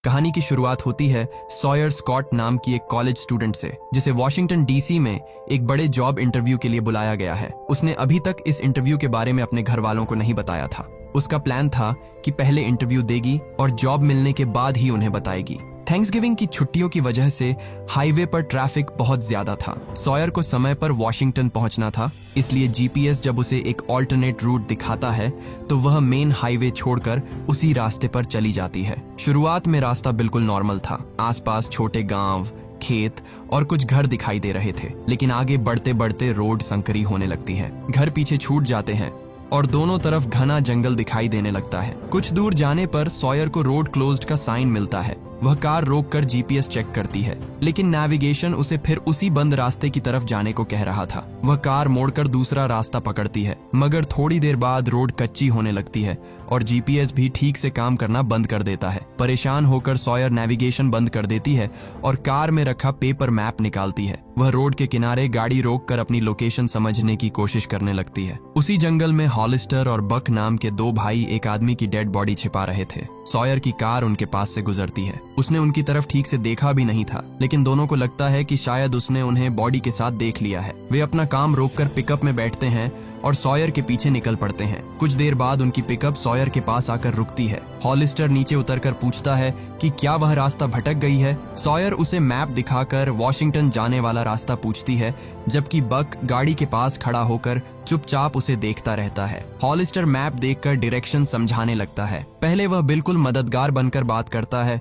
कहानी की शुरुआत होती है सॉयर स्कॉट नाम की एक कॉलेज स्टूडेंट से, जिसे वॉशिंगटन डीसी में एक बड़े जॉब इंटरव्यू के लिए बुलाया गया है। उसने अभी तक इस इंटरव्यू के बारे में अपने घर वालों को नहीं बताया था। उसका प्लान था कि पहले इंटरव्यू देगी और जॉब मिलने के बाद ही उन्हें बताएगी। थैंक्सगिविंग की छुट्टियों की वजह से हाईवे पर ट्रैफिक बहुत ज्यादा था। सॉयर को समय पर वॉशिंगटन पहुंचना था, इसलिए जीपीएस जब उसे एक ऑल्टरनेट रूट दिखाता है तो वह मेन हाईवे छोड़कर उसी रास्ते पर चली जाती है। शुरुआत में रास्ता बिल्कुल नॉर्मल था। आसपास छोटे गांव, खेत और कुछ घर दिखाई दे रहे थे, लेकिन आगे बढ़ते बढ़ते रोड संकरी होने लगती है। घर पीछे छूट जाते हैं और दोनों तरफ घना जंगल दिखाई देने लगता है। कुछ दूर जाने पर सॉयर को रोड क्लोज्ड का साइन मिलता है। वह कार रोककर जीपीएस चेक करती है, लेकिन नेविगेशन उसे फिर उसी बंद रास्ते की तरफ जाने को कह रहा था। वह कार मोड़कर दूसरा रास्ता पकड़ती है, मगर थोड़ी देर बाद रोड कच्ची होने लगती है और जीपीएस भी ठीक से काम करना बंद कर देता है। परेशान होकर सॉयर नेविगेशन बंद कर देती है और कार में रखा पेपर मैप निकालती है। वह रोड के किनारे गाड़ी रोककर अपनी लोकेशन समझने की कोशिश करने लगती है। उसी जंगल में हॉलिस्टर और बक नाम के दो भाई एक आदमी की डेड बॉडी छिपा रहे थे। सॉयर की कार उनके पास से गुजरती है। उसने उनकी तरफ ठीक से देखा भी नहीं था, लेकिन दोनों को लगता है कि शायद उसने उन्हें बॉडी के साथ देख लिया है। वे अपना काम रोककर पिकअप में बैठते हैं और सॉयर के पीछे निकल पड़ते हैं। कुछ देर बाद उनकी पिकअप सॉयर के पास आकर रुकती है। हॉलिस्टर नीचे उतरकर पूछता है कि क्या वह रास्ता भटक गई है। सॉयर उसे मैप दिखाकर वॉशिंगटन जाने वाला रास्ता पूछती है, जबकि बक गाड़ी के पास खड़ा होकर चुपचाप उसे देखता रहता है। हॉलिस्टर मैप देखकर डायरेक्शन समझाने लगता है। पहले वह बिल्कुल मददगार बनकर बात करता है,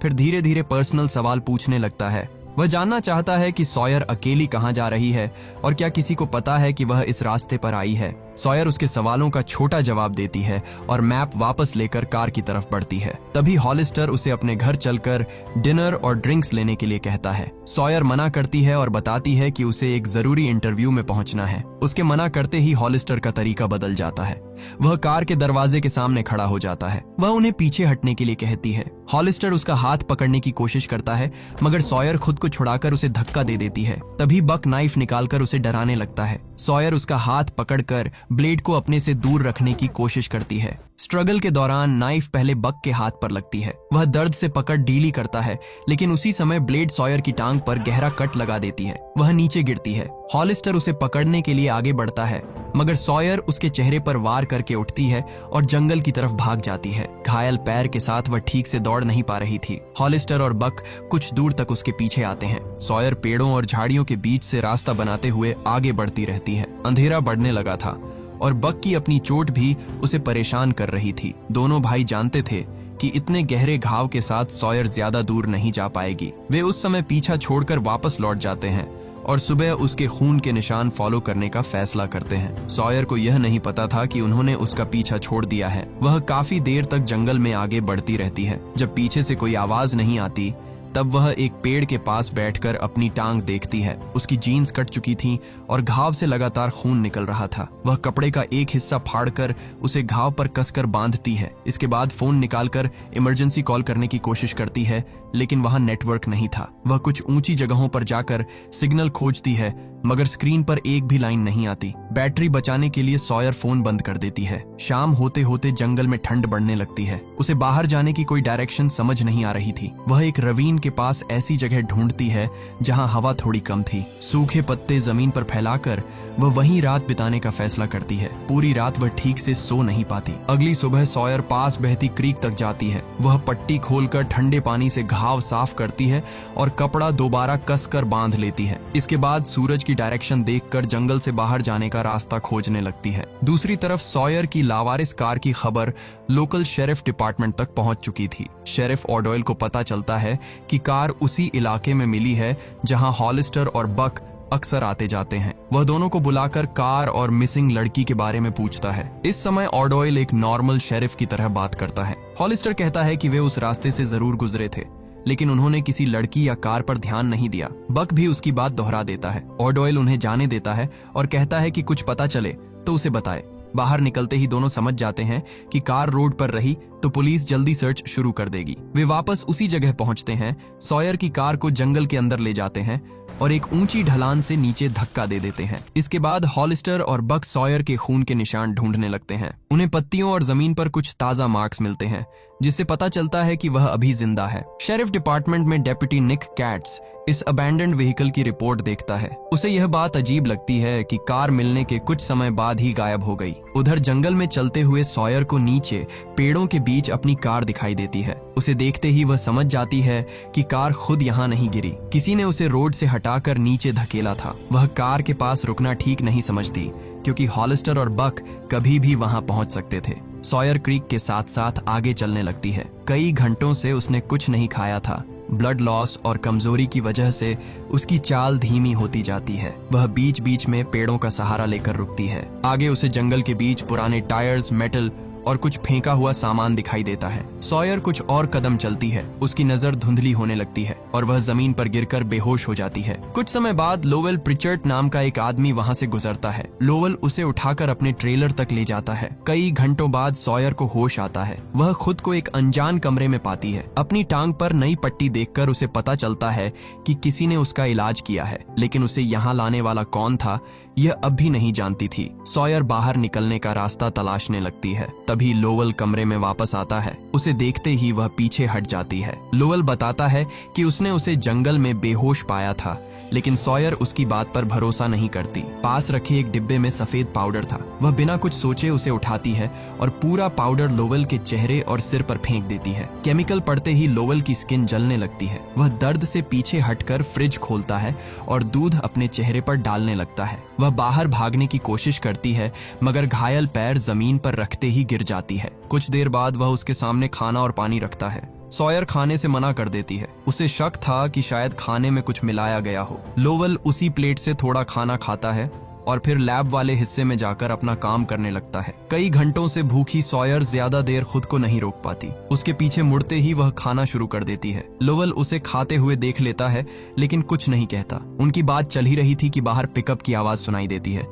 फिर धीरे धीरे पर्सनल सवाल पूछने लगता है। वह जानना चाहता है कि सॉयर अकेली कहाँ जा रही है और क्या किसी को पता है कि वह इस रास्ते पर आई है। सॉयर उसके सवालों का छोटा जवाब देती है और मैप वापस लेकर कार की तरफ बढ़ती है। तभी हॉलिस्टर उसे अपने घर चलकर डिनर और ड्रिंक्स लेने के लिए कहता है। सॉयर मना करती है और बताती है कि उसे एक जरूरी इंटरव्यू में पहुंचना है। उसके मना करते ही हॉलिस्टर का तरीका बदल जाता है। वह कार के दरवाजे के सामने खड़ा हो जाता है। वह उन्हें पीछे हटने के लिए कहती है। हॉलिस्टर उसका हाथ पकड़ने की कोशिश करता है, मगर सॉयर खुद को छुड़ाकर उसे धक्का दे देती है। तभी बक नाइफ निकालकर उसे डराने लगता है। सॉयर उसका हाथ पकड़कर ब्लेड को अपने से दूर रखने की कोशिश करती है। स्ट्रगल के दौरान नाइफ पहले बक के हाथ पर लगती है। वह दर्द से पकड़ ढीली करता है, लेकिन उसी समय ब्लेड सॉयर की टांग पर गहरा कट लगा देती है। वह नीचे गिरती है। हॉलिस्टर उसे पकड़ने के लिए आगे बढ़ता है, मगर सॉयर उसके चेहरे पर वार करके उठती है और जंगल की तरफ भाग जाती है। घायल पैर के साथ वह ठीक से दौड़ नहीं पा रही थी। हॉलिस्टर और बक कुछ दूर तक उसके पीछे आते हैं। सॉयर पेड़ों और झाड़ियों के बीच से रास्ता बनाते हुए आगे बढ़ती रहती है। अंधेरा बढ़ने लगा था और बक की अपनी चोट भी उसे परेशान कर रही थी। दोनों भाई जानते थे कि इतने गहरे घाव के साथ सॉयर ज्यादा दूर नहीं जा पाएगी। वे उस समय पीछा छोड़कर वापस लौट जाते हैं और सुबह उसके खून के निशान फॉलो करने का फैसला करते हैं। सॉयर को यह नहीं पता था कि उन्होंने उसका पीछा छोड़ दिया है। वह काफी देर तक जंगल में आगे बढ़ती रहती है। जब पीछे से कोई आवाज नहीं आती, तब वह एक पेड़ के पास बैठकर अपनी टांग देखती है। उसकी जीन्स कट चुकी थी और घाव से लगातार खून निकल रहा था। वह कपड़े का एक हिस्सा फाड़कर उसे घाव पर कसकर बांधती है। इसके बाद फोन निकालकर इमरजेंसी कॉल करने की कोशिश करती है, लेकिन वहां नेटवर्क नहीं था। वह कुछ ऊंची जगहों पर जाकर सिग्नल खोजती है, मगर स्क्रीन पर एक भी लाइन नहीं आती। बैटरी बचाने के लिए सॉयर फोन बंद कर देती है। शाम होते होते जंगल में ठंड बढ़ने लगती है। उसे बाहर जाने की कोई डायरेक्शन समझ नहीं आ रही थी। वह एक रवीन के पास ऐसी जगह ढूंढती है जहां हवा थोड़ी कम थी। सूखे पत्ते जमीन पर फैलाकर वह वहीं रात बिताने का फैसला करती है। पूरी रात वह ठीक से सो नहीं पाती। अगली सुबह सॉयर पास बहती क्रीक तक जाती है। वह पट्टी खोलकर ठंडे पानी से घाव साफ करती है और कपड़ा दोबारा कसकर बांध लेती है। इसके बाद सूरज की डायरेक्शन देखकर जंगल से बाहर जाने का रास्ता खोजने लगती है। दूसरी तरफ सॉयर की लावारिस कार की खबर लोकल शेरिफ डिपार्टमेंट तक पहुंच चुकी थी। शेरिफ ऑडॉयल को पता चलता है कि कार उसी इलाके में मिली है जहां हॉलिस्टर और बक अक्सर आते जाते हैं। वह दोनों को बुलाकर कार और मिसिंग लड़की के बारे में पूछता है। इस समय ऑडॉयल एक नॉर्मल शेरिफ की तरह बात करता है। हॉलिस्टर कहता है कि वे उस रास्ते से जरूर गुजरे थे, लेकिन उन्होंने किसी लड़की या कार पर ध्यान नहीं दिया। बक भी उसकी बात दोहरा देता है। ऑडॉयल उन्हें जाने देता है और कहता है कि कुछ पता चले तो उसे बताए। बाहर निकलते ही दोनों समझ जाते हैं कि कार रोड पर रही तो पुलिस जल्दी सर्च शुरू कर देगी। वे वापस उसी जगह पहुंचते हैं, सॉयर की कार को जंगल के अंदर ले जाते हैं और एक ऊंची ढलान से नीचे धक्का दे देते हैं। इसके बाद हॉलिस्टर और बक सॉयर के खून के निशान ढूंढने लगते हैं। उन्हें पत्तियों और जमीन पर कुछ ताजा मार्क्स मिलते हैं, जिससे पता चलता है कि वह अभी जिंदा है। शेरिफ डिपार्टमेंट में डेप्यूटी निक कैट्स इस अबैंडन्ड व्हीकल की रिपोर्ट देखता है। उसे यह बात अजीब लगती है कि कार मिलने के कुछ समय बाद ही गायब हो गई। उधर जंगल में चलते हुए सॉयर को नीचे पेड़ों के बीच अपनी कार दिखाई देती है। उसे देखते ही वह समझ जाती है कि कार खुद यहाँ नहीं गिरी, किसी ने उसे रोड से हटाकर नीचे धकेला था। वह कार के पास रुकना ठीक नहीं समझती, क्योंकि हॉलिस्टर और बक कभी भी वहां पहुंच सकते थे। सॉयर क्रीक के साथ साथ आगे चलने लगती है। कई घंटों से उसने कुछ नहीं खाया था। ब्लड लॉस और कमजोरी की वजह से उसकी चाल धीमी होती जाती है। वह बीच बीच में पेड़ों का सहारा लेकर रुकती है। आगे उसे जंगल के बीच पुराने टायर्स, मेटल और कुछ फेंका हुआ सामान दिखाई देता है। सॉयर कुछ और कदम चलती है। उसकी नजर धुंधली होने लगती है और वह जमीन पर गिरकर बेहोश हो जाती है। कुछ समय बाद लोवेल प्रिचर्ड नाम का एक आदमी वहां से गुजरता है। लोवेल उसे उठाकर अपने ट्रेलर तक ले जाता है। कई घंटों बाद सॉयर को होश आता है। वह खुद को एक अनजान कमरे में पाती है। अपनी टांग पर नई पट्टी देखकर उसे पता चलता है कि किसी ने उसका इलाज किया है, लेकिन उसे यहाँ लाने वाला कौन था यह अब भी नहीं जानती थी। सॉयर बाहर निकलने का रास्ता तलाशने लगती है। तभी लोवेल कमरे में वापस आता है। उसे देखते ही वह पीछे हट जाती है। लोवेल बताता है कि उसने उसे जंगल में बेहोश पाया था, लेकिन सॉयर उसकी बात पर भरोसा नहीं करती। पास रखे एक डिब्बे में सफेद पाउडर था। वह बिना कुछ सोचे उसे उठाती है और पूरा पाउडर लोवेल के चेहरे और सिर पर फेंक देती है। केमिकल पड़ते ही लोवेल की स्किन जलने लगती है। वह दर्द से पीछे हटकर फ्रिज खोलता है और दूध अपने चेहरे पर डालने लगता है। वह बाहर भागने की कोशिश करती है, मगर घायल पैर जमीन पर रखते ही गिर जाती है। कुछ देर बाद वह उसके सामने खाना और पानी रखता है। सॉयर खाने से मना कर देती है। उसे शक था कि शायद खाने में कुछ मिलाया गया हो। लोवेल उसी प्लेट से थोड़ा खाना खाता है और फिर लैब वाले हिस्से में जाकर अपना काम करने लगता है। कई घंटों से भूखी सॉयर ज्यादा देर खुद को नहीं रोक पाती। उसके पीछे मुड़ते ही वह खाना शुरू कर देती है। लोवेल उसे खाते हुए देख लेता है, लेकिन कुछ नहीं कहता। उनकी बात चल ही रही थी कि बाहर पिकअप की आवाज सुनाई देती है।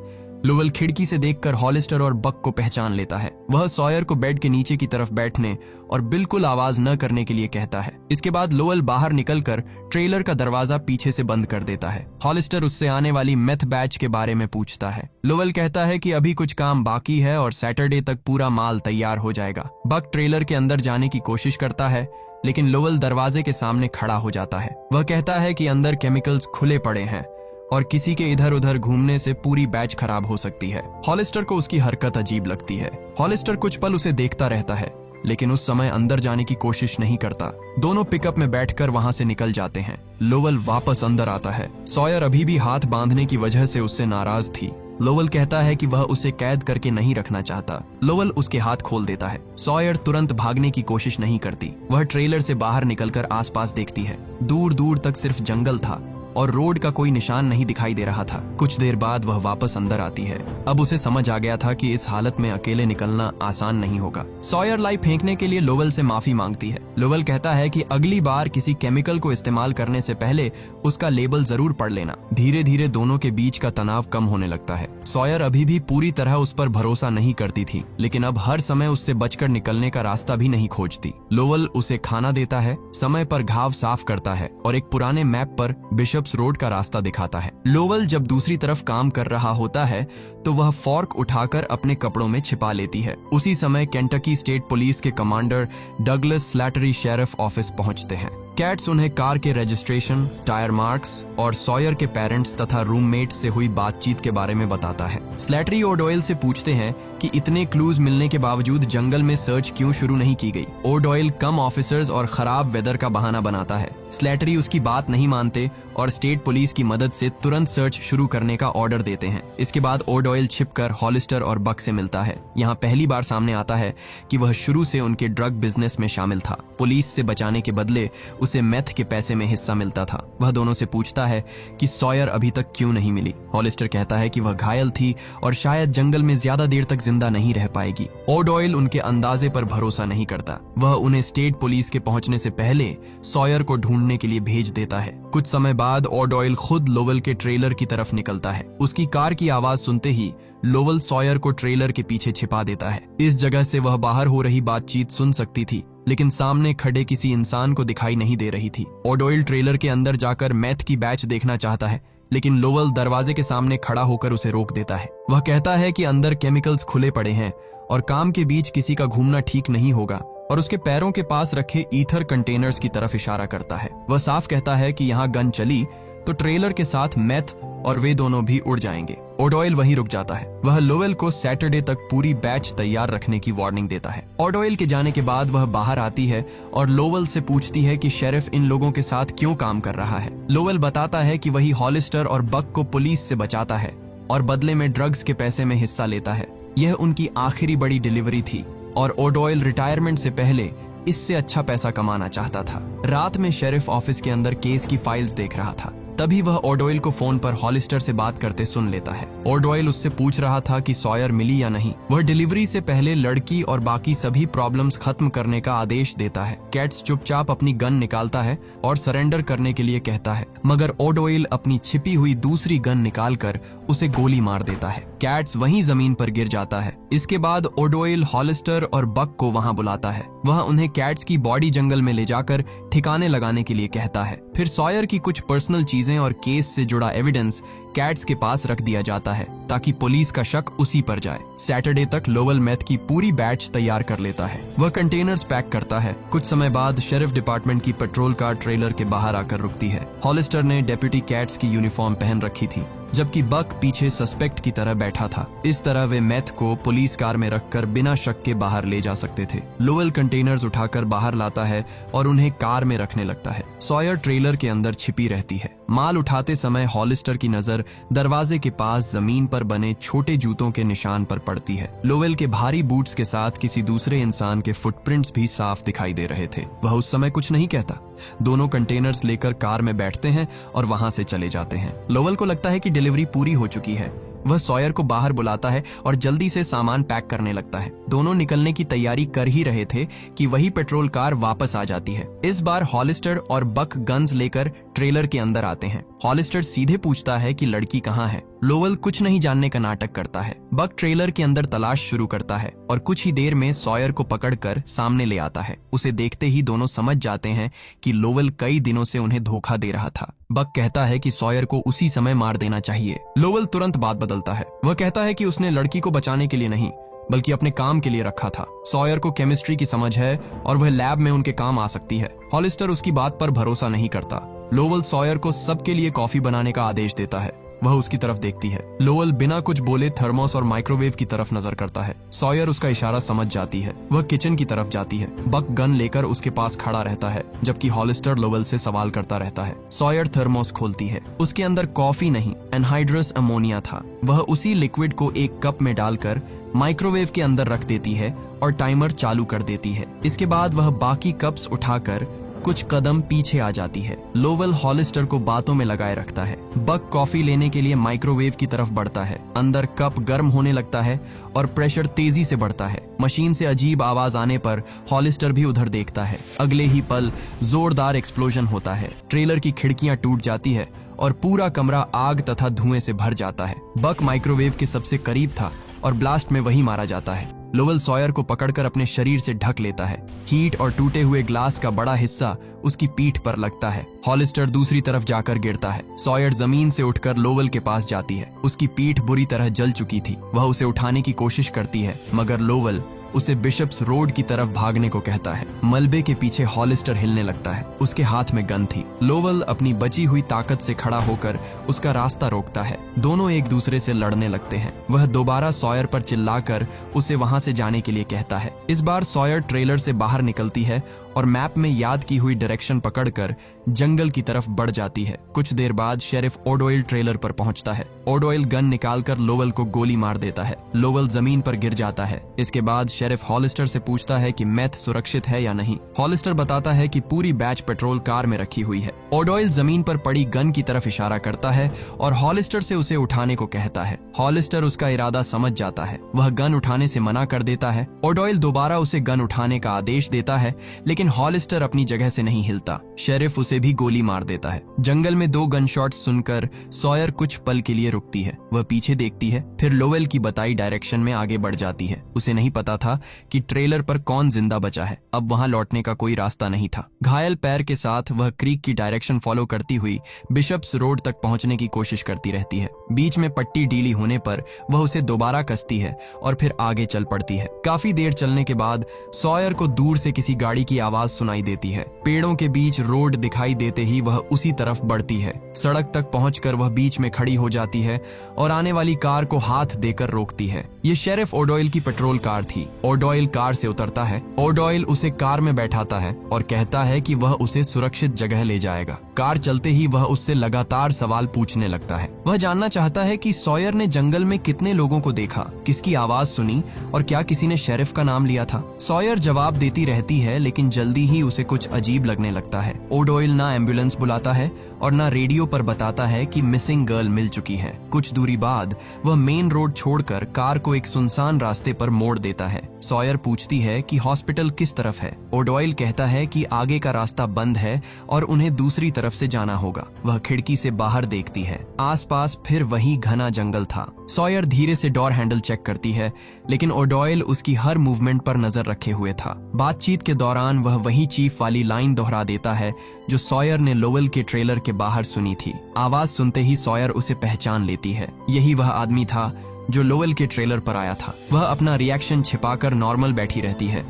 लोवेल खिड़की से देखकर हॉलिस्टर और बक को पहचान लेता है। वह सॉयर को बेड के नीचे की तरफ बैठने और बिल्कुल आवाज न करने के लिए कहता है। इसके बाद लोवेल बाहर निकलकर ट्रेलर का दरवाजा पीछे से बंद कर देता है। हॉलिस्टर उससे आने वाली मेथ बैच के बारे में पूछता है। लोवेल कहता है कि अभी कुछ काम बाकी है और सैटरडे तक पूरा माल तैयार हो जाएगा। बक ट्रेलर के अंदर जाने की कोशिश करता है, लेकिन लोवेल दरवाजे के सामने खड़ा हो जाता है। वह कहता है कि अंदर केमिकल्स खुले पड़े हैं और किसी के इधर उधर घूमने से पूरी बैच खराब हो सकती है। हॉलिस्टर को उसकी हरकत अजीब लगती है। हॉलिस्टर कुछ पल उसे देखता रहता है, लेकिन उस समय अंदर जाने की कोशिश नहीं करता। दोनों पिकअप में बैठकर वहां से निकल जाते हैं। लोवेल वापस अंदर आता है। सॉयर अभी भी हाथ बांधने की वजह से उससे नाराज थी। लोवेल कहता है कि वह उसे कैद करके नहीं रखना चाहता। लोवेल उसके हाथ खोल देता है। सॉयर तुरंत भागने की कोशिश नहीं करती। वह ट्रेलर से बाहर निकलकर आसपास देखती है। दूर दूर तक सिर्फ जंगल था और रोड का कोई निशान नहीं दिखाई दे रहा था। कुछ देर बाद वह वापस अंदर आती है। अब उसे समझ आ गया था कि इस हालत में अकेले निकलना आसान नहीं होगा। सॉयर लाइफ फेंकने के लिए लोवेल से माफी मांगती है। लोवेल कहता है कि अगली बार किसी केमिकल को इस्तेमाल करने से पहले उसका लेबल जरूर पढ़ लेना। धीरे धीरे दोनों के बीच का तनाव कम होने लगता है। सॉयर अभी भी पूरी तरह उस पर भरोसा नहीं करती थी, लेकिन अब हर समय उससे बचकर निकलने का रास्ता भी नहीं खोजती। लोवेल उसे खाना देता है, समय पर घाव साफ करता है और एक पुराने मैप पर बिशप्स रोड का रास्ता दिखाता है। लोवेल जब दूसरी तरफ काम कर रहा होता है तो वह फॉर्क उठाकर अपने कपड़ों में छिपा लेती है। उसी समय केंटकी स्टेट पुलिस के commander Douglas Slattery sheriff office पहुंचते हैं। कैट्स उन्हें कार के रजिस्ट्रेशन, टायर मार्क्स और सॉयर के पेरेंट्स तथा रूममेट से हुई बातचीत के बारे में बताता है। स्लैटरी ओडॉयल से पूछते हैं कि इतने क्लूज मिलने के बावजूद जंगल में सर्च क्यों शुरू नहीं की गई। ओडॉयल कम ऑफिसर्स और खराब वेदर का बहाना बनाता है। स्लैटरी उसकी बात नहीं मानते और स्टेट पुलिस की मदद से तुरंत सर्च शुरू करने का ऑर्डर देते हैं। इसके बाद ओडॉयल छिपकर हॉलिस्टर और बक से मिलता है। यहाँ पहली बार सामने आता है कि वह शुरू से उनके ड्रग बिजनेस में शामिल था। पुलिस से बचाने के बदले उसे मेथ के पैसे में हिस्सा मिलता था। वह दोनों से पूछता है कि सॉयर अभी तक क्यों नहीं मिली। हॉलिस्टर कहता है कि वह घायल थी और शायद जंगल में ज्यादा देर तक जिंदा नहीं रह पाएगी। ओडॉयल उनके अंदाजे पर भरोसा नहीं करता। वह उन्हें स्टेट पुलिस के पहुंचने से पहले सॉयर को ढूंढने के लिए भेज देता है। कुछ समय बाद ओडॉयल खुद लोवेल के ट्रेलर की तरफ निकलता है। उसकी कार की आवाज सुनते ही लोवेल सॉयर को ट्रेलर के पीछे छिपा देता है। इस जगह से वह बाहर हो रही बातचीत सुन सकती थी, लेकिन सामने खड़े किसी इंसान को दिखाई नहीं दे रही थी। ओडोइल ट्रेलर के अंदर जाकर मैथ की बैच देखना चाहता है, लेकिन लोवेल दरवाजे के सामने खड़ा होकर उसे रोक देता है। वह कहता है कि अंदर केमिकल्स खुले पड़े हैं और काम के बीच किसी का घूमना ठीक नहीं होगा, और उसके पैरों के पास रखे ईथर कंटेनर्स की तरफ इशारा करता है। वह साफ कहता है कि यहाँ गन चली तो ट्रेलर के साथ मैथ और वे दोनों भी उड़ जाएंगे। ओडोइल वहीं रुक जाता है। वह लोवेल को सैटरडे तक पूरी बैच तैयार रखने की वार्निंग देता है। ओडोइल के जाने के बाद वह बाहर आती है और लोवेल से पूछती है कि शेरिफ इन लोगों के साथ क्यों काम कर रहा है। लोवेल बताता है कि वही हॉलिस्टर और बक को पुलिस से बचाता है और बदले में ड्रग्स के पैसे में हिस्सा लेता है। यह उनकी आखिरी बड़ी डिलीवरी थी और ओडोइल रिटायरमेंट से पहले इससे अच्छा पैसा कमाना चाहता था। रात में शेरिफ ऑफिस के अंदर केस की फाइल्स देख रहा था। तभी वह ओडोइल को फोन पर हॉलिस्टर से बात करते सुन लेता है। ओडोइल उससे पूछ रहा था कि सॉयर मिली या नहीं। वह डिलीवरी से पहले लड़की और बाकी सभी प्रॉब्लम्स खत्म करने का आदेश देता है। कैट्स चुपचाप अपनी गन निकालता है और सरेंडर करने के लिए कहता है, मगर ओडोइल अपनी छिपी हुई दूसरी गन निकालकर उसे गोली मार देता है। कैट्स वहीं जमीन पर गिर जाता है। इसके बाद ओडोइल हॉलिस्टर और बक को वहां बुलाता है। वह उन्हें कैट्स की बॉडी जंगल में ले जाकर ठिकाने लगाने के लिए कहता है। फिर सॉयर की कुछ पर्सनल चीजें और केस से जुड़ा एविडेंस कैट्स के पास रख दिया जाता है ताकि पुलिस का शक उसी पर जाए। सैटरडे तक लोवेल मैथ की पूरी बैच तैयार कर लेता है। वह कंटेनर्स पैक करता है। कुछ समय बाद शेरिफ डिपार्टमेंट की पेट्रोल कार ट्रेलर के बाहर आकर रुकती है। हॉलिस्टर ने डेप्यूटी कैट्स की यूनिफॉर्म पहन रखी थी, जबकि बक पीछे सस्पेक्ट की तरह बैठा था। इस तरह वे मैथ को पुलिस कार में रखकर बिना शक के बाहर ले जा सकते थे। लोवेल कंटेनर्स उठाकर बाहर लाता है और उन्हें कार में रखने लगता है। सॉयर ट्रेलर के अंदर छिपी रहती है। माल उठाते समय हॉलिस्टर की नजर दरवाजे के पास जमीन पर बने छोटे जूतों के निशान पर पड़ती है। लोवेल के भारी बूट्स के साथ किसी दूसरे इंसान के फुटप्रिंट्स भी साफ दिखाई दे रहे थे। वह उस समय कुछ नहीं कहता। दोनों कंटेनर्स लेकर कार में बैठते हैं और वहां से चले जाते हैं। लोवेल को लगता है कि डिलीवरी पूरी हो चुकी है। वह सॉयर को बाहर बुलाता है और जल्दी से सामान पैक करने लगता है। दोनों निकलने की तैयारी कर ही रहे थे कि वही पेट्रोल कार वापस आ जाती है। इस बार हॉलिस्टर और बक गन्स लेकर ट्रेलर के अंदर आते हैं। हॉलिस्टर सीधे पूछता है कि लड़की कहाँ है। लोवेल कुछ नहीं जानने का नाटक करता है। बक ट्रेलर के अंदर तलाश शुरू करता है और कुछ ही देर में सॉयर को पकड़कर सामने ले आता है। उसे देखते ही दोनों समझ जाते हैं कि लोवेल कई दिनों से उन्हें धोखा दे रहा था। बक कहता है कि सॉयर को उसी समय मार देना चाहिए। लोवेल तुरंत बात बदलता है। वह कहता है कि उसने लड़की को बचाने के लिए नहीं, बल्कि अपने काम के लिए रखा था। सॉयर को केमिस्ट्री की समझ है और वह लैब में उनके काम आ सकती है। हॉलिस्टर उसकी बात पर भरोसा नहीं करता। लोवेल सॉयर को सबके लिए कॉफी बनाने का आदेश देता है। वह उसकी तरफ देखती है। लोवेल बिना कुछ बोले थर्मोस और माइक्रोवेव की तरफ नजर करता है। सॉयर उसका इशारा समझ जाती है। वह किचन की तरफ जाती है। बक गन लेकर उसके पास खड़ा रहता है, जबकि हॉलिस्टर लोवेल से सवाल करता रहता है। सॉयर थर्मोस खोलती है। उसके अंदर कॉफी नहीं, एनहाइड्रस अमोनिया था। वह उसी लिक्विड को एक कप में डालकर माइक्रोवेव के अंदर रख देती है और टाइमर चालू कर देती है। इसके बाद वह बाकी कप्स उठाकर कुछ कदम पीछे आ जाती है। लोवेल हॉलिस्टर को बातों में लगाए रखता है। बक कॉफी लेने के लिए माइक्रोवेव की तरफ बढ़ता है। अंदर कप गर्म होने लगता है और प्रेशर तेजी से बढ़ता है। मशीन से अजीब आवाज आने पर हॉलिस्टर भी उधर देखता है। अगले ही पल जोरदार एक्सप्लोजन होता है। ट्रेलर की खिड़कियां टूट जाती है और पूरा कमरा आग तथा धुएं से भर जाता है। बक माइक्रोवेव के सबसे करीब था और ब्लास्ट में वही मारा जाता है। लोवेल सॉयर को पकड़कर अपने शरीर से ढक लेता है। हीट और टूटे हुए ग्लास का बड़ा हिस्सा उसकी पीठ पर लगता है। हॉलिस्टर दूसरी तरफ जाकर गिरता है। सॉयर जमीन से उठकर लोवेल के पास जाती है। उसकी पीठ बुरी तरह जल चुकी थी। वह उसे उठाने की कोशिश करती है, मगर लोवेल उसे बिशप्स रोड की तरफ भागने को कहता है। मलबे के पीछे हॉलिस्टर हिलने लगता है। उसके हाथ में गन थी। लोवेल अपनी बची हुई ताकत से खड़ा होकर उसका रास्ता रोकता है। दोनों एक दूसरे से लड़ने लगते हैं। वह दोबारा सॉयर पर चिल्लाकर उसे वहां से जाने के लिए कहता है। इस बार सॉयर ट्रेलर से बाहर निकलती है और मैप में याद की हुई डायरेक्शन पकड़कर जंगल की तरफ बढ़ जाती है। कुछ देर बाद शेरिफ ओडोइल ट्रेलर पर पहुंचता है। ओडोइल गन निकालकर लोवेल को गोली मार देता है। लोवेल जमीन पर गिर जाता है। इसके बाद शेरिफ हॉलिस्टर से पूछता है कि मैथ सुरक्षित है या नहीं। हॉलिस्टर बताता है कि पूरी बैच पेट्रोल कार में रखी हुई है। ओडोइल जमीन पर पड़ी गन की तरफ इशारा करता है और हॉलिस्टर से उसे उठाने को कहता है। हॉलिस्टर उसका इरादा समझ जाता है। वह गन उठाने से मना कर देता है। ओडोइल दोबारा उसे गन उठाने का आदेश देता है, लेकिन लेकिन हॉलिस्टर अपनी जगह से नहीं हिलता। शेरिफ उसे भी गोली मार देता है। जंगल में 2 गन शॉट सुनकर सॉयर कुछ पल के लिए रुकती है। वह पीछे देखती है, फिर लोवेल की बताई डायरेक्शन में आगे बढ़ जाती है। उसे नहीं पता था कि ट्रेलर पर कौन जिंदा बचा है। अब वहां लौटने का कोई रास्ता नहीं था। घायल पैर के साथ वह क्रीक की डायरेक्शन फॉलो करती हुई बिशप्स रोड तक पहुंचने की कोशिश करती रहती है। बीच में पट्टी ढीली होने पर वह उसे दोबारा कसती है और फिर आगे चल पड़ती है। काफी देर चलने के बाद सॉयर को दूर से किसी गाड़ी की आवाज सुनाई देती है। पेड़ों के बीच रोड दिखाई देते ही वह उसी तरफ बढ़ती है। सड़क तक पहुंचकर वह बीच में खड़ी हो जाती है और आने वाली कार को हाथ देकर रोकती है। ये शेरिफ ओडॉयल की पेट्रोल कार थी। ओडॉयल कार से उतरता है। ओडॉयल उसे कार में बैठाता है और कहता है कि वह उसे सुरक्षित जगह ले जाएगा। कार चलते ही वह उससे लगातार सवाल पूछने लगता है। वह जानना चाहता है कि सॉयर ने जंगल में कितने लोगों को देखा, किसकी आवाज सुनी और क्या किसी ने शेरिफ का नाम लिया था। सॉयर जवाब देती रहती है, लेकिन जल्दी ही उसे कुछ अजीब लगने लगता है। ओडॉयल ना एम्बुलेंस बुलाता है और ना रेडियो पर बताता है कि मिसिंग गर्ल मिल चुकी है। कुछ दूरी बाद वह मेन रोड छोड़कर कार को एक सुनसान रास्ते पर मोड़ देता है। सॉयर पूछती है कि हॉस्पिटल किस तरफ है। ओडॉयल कहता है कि आगे का रास्ता बंद है और उन्हें दूसरी तरफ से जाना होगा। वह खिड़की से बाहर देखती है। आसपास फिर वही घना जंगल था। सॉयर धीरे से डोर हैंडल चेक करती है, लेकिन ओडॉयल उसकी हर मूवमेंट पर नजर रखे हुए था। बातचीत के दौरान वह वही चीफ वाली लाइन दोहरा देता है जो सॉयर ने लोवेल के ट्रेलर के बाहर सुनी थी। आवाज सुनते ही सॉयर उसे पहचान लेती है। यही वह आदमी था जो लोवेल के ट्रेलर पर आया था। वह अपना रिएक्शन छिपाकर नॉर्मल बैठी रहती है,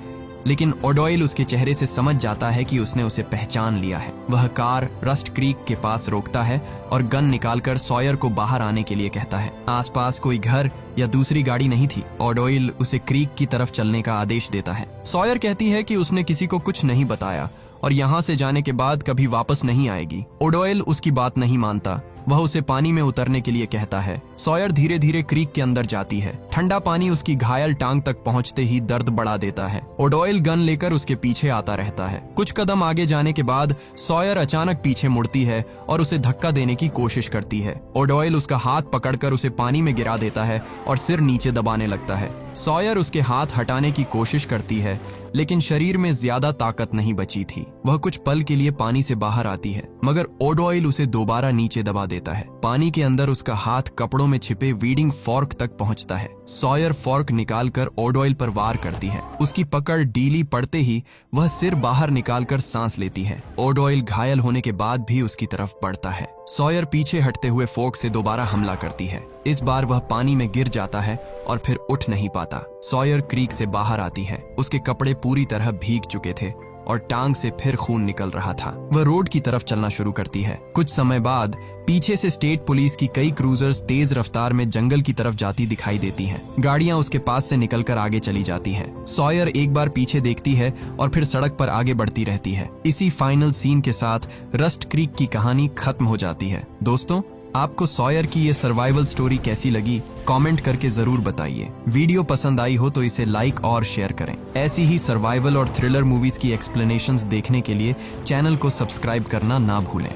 लेकिन ओडॉयल उसके चेहरे से समझ जाता है कि उसने उसे पहचान लिया है। वह कार रस्ट क्रीक के पास रोकता है और गन निकालकर सॉयर को बाहर आने के लिए कहता है। आसपास कोई घर या दूसरी गाड़ी नहीं थी। ओडॉयल उसे क्रीक की तरफ चलने का आदेश देता है। सॉयर कहती है कि उसने किसी को कुछ नहीं बताया और यहाँ से जाने के बाद कभी वापस नहीं आएगी। ओडॉयल उसकी बात नहीं मानता। वह उसे पानी में उतरने के लिए कहता है। सॉयर धीरे धीरे क्रीक के अंदर जाती है। ठंडा पानी उसकी घायल टांग तक पहुंचते ही दर्द बढ़ा देता है। ओडॉयल गन लेकर उसके पीछे आता रहता है। कुछ कदम आगे जाने के बाद सॉयर अचानक पीछे मुड़ती है और उसे धक्का देने की कोशिश करती है। ओडॉयल उसका हाथ पकड़कर उसे पानी में गिरा देता है और सिर नीचे दबाने लगता है। सॉयर उसके हाथ हटाने की कोशिश करती है, लेकिन शरीर में ज्यादा ताकत नहीं बची थी। वह कुछ पल के लिए पानी से बाहर आती है, मगर ओडॉयल उसे दोबारा नीचे दबा देता है। पानी के अंदर उसका हाथ कपड़ों में छिपे वीडिंग फॉर्क तक पहुंचता है। सॉयर फॉर्क निकालकर ओडॉयल पर वार करती है। उसकी पकड़ ढीली पड़ते ही वह सिर बाहर निकालकर सांस लेती है। ओडॉयल घायल होने के बाद भी उसकी तरफ बढ़ता है। सॉयर पीछे हटते हुए फोर्क से दोबारा हमला करती है। इस बार वह पानी में गिर जाता है और फिर उठ नहीं पाता। सॉयर क्रीक से बाहर आती है। उसके कपड़े पूरी तरह भीग चुके थे और टांग से फिर खून निकल रहा था। वह रोड की तरफ चलना शुरू करती है। कुछ समय बाद पीछे से स्टेट पुलिस की कई क्रूजर्स तेज रफ्तार में जंगल की तरफ जाती दिखाई देती हैं। गाड़ियां उसके पास से निकलकर आगे चली जाती हैं। सॉयर एक बार पीछे देखती है और फिर सड़क पर आगे बढ़ती रहती है। इसी फाइनल सीन के साथ रस्ट क्रीक की कहानी खत्म हो जाती है। दोस्तों, आपको सॉयर की ये सर्वाइवल स्टोरी कैसी लगी? कमेंट करके जरूर बताइए। वीडियो पसंद आई हो तो इसे लाइक और शेयर करें। ऐसी ही सर्वाइवल और थ्रिलर मूवीज की एक्सप्लेनेशंस देखने के लिए चैनल को सब्सक्राइब करना ना भूलें।